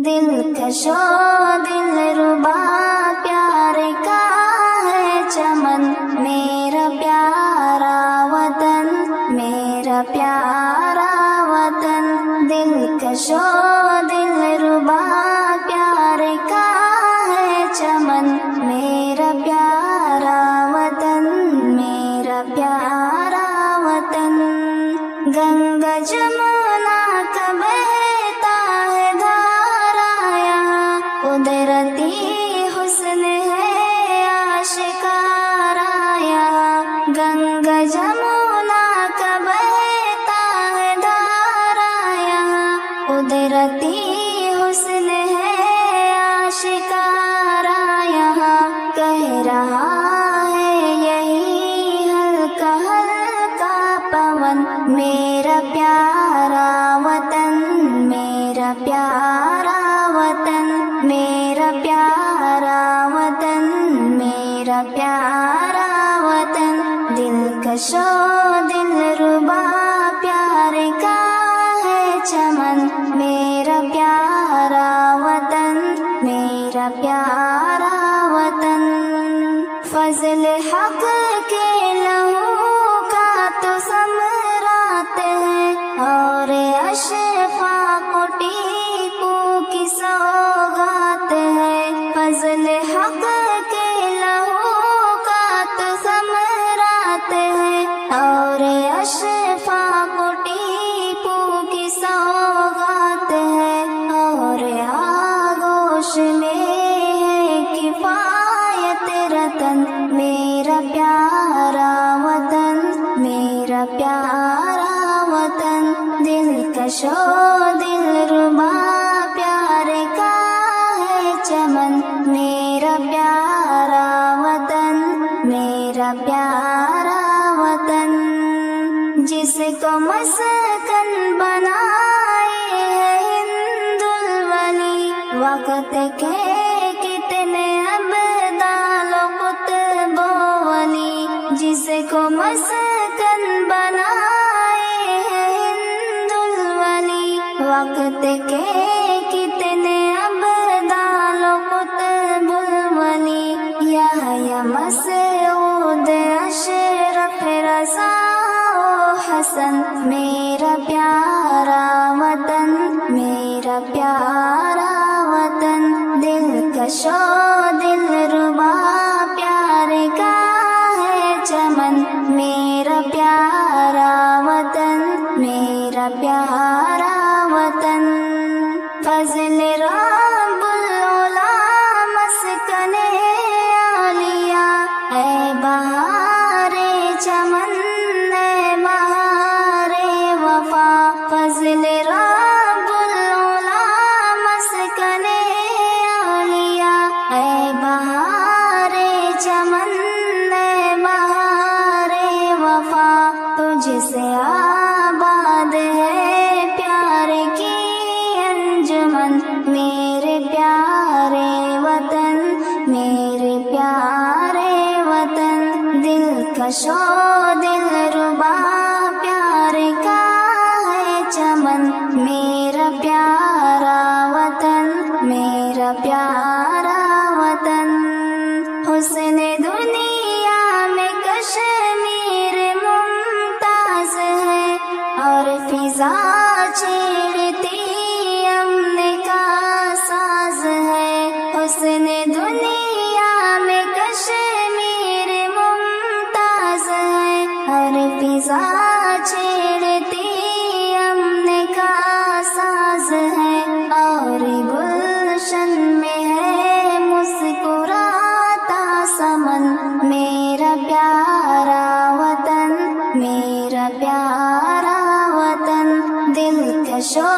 دلکشو دلربا پیار کا ہے چمن، میرا پیارا وطن، میرا پیارا وطن، دلکشو دلربا پیار کا ہے چمن، میرا پیارا وطن، میرا پیارا وطن۔ گنگا جمنا کا بہتا ہے دھارا یہاں، قدرتی حسن ہے آشکارا یہاں، گنگا جمنا کا بہتا ہے دھارا یہاں، قدرتی حسن ہے آشکارا یہاں، کہہ رہا ہے یہی ہلکا ہلکا پون، میرا پیارا وطن، میرا پیارا وطن، میرا پیارا وطن، میرا پیارا وطن، دلکشو دلربا پیار کا ہے چمن، میرا پیارا وطن، میرا پیارا وطن۔ فضل حق کے لہو کا تو ثمرات ہے، اور اشفاق ٹیپو کی سوغات ہے، فضل حق کے لہو کا تو ثمرات ہے، اور اشفاق ٹیپو کی سوغات ہے، اور آغوش میں ہے کفایت رتن، میرا پیارا وطن، میرا پیارا وطن، دلکشو دلربا پیار کا ہے چمن، میرا پیارا وطن، میرا پیارا وطن، جس کو مسکن بنائے ہے ہند الولی، وقت کے کتنے ابدال و قطب و ولی، جس کو مسکن بنائے ہے ہند الولی، وقت کے کتنے ابدال و قطب الولی، یحییٰ مسعود اشرف رضا و حسن، میرا پیارا وطن، میرا پیارا وطن، دلکشو دلربا پیار کا ہے چمن، میرا پیارا وطن، میرا پیارا وطن۔ فضل رب العلا مسکن عالیہ، اے بہار چمن، اے بہار وفا، فضل رب العلا مسکن عالیہ، اے بہار چمن، اے بہار وفا، تجھ سے آباد ہے پیار کی انجمن، میرے پیارے وطن، میرے پیارے وطن، دلکشو دلربا پیار کا ہے چمن، میرا پیارا وطن، میرا پیارا وطن۔ حسن دنیا میں کشمیر ممتاز ہے، اور فضا چھیڑتی امن کا ساز ہے، حسن دنیا میں کشمیر ممتاز ہے، اور فضا چھیڑتی امن کا ساز ہے، اور گلشن میں ہے مسکراتا سمن، میرا پیارا وطن، میرا پیارا وطن، دلکشو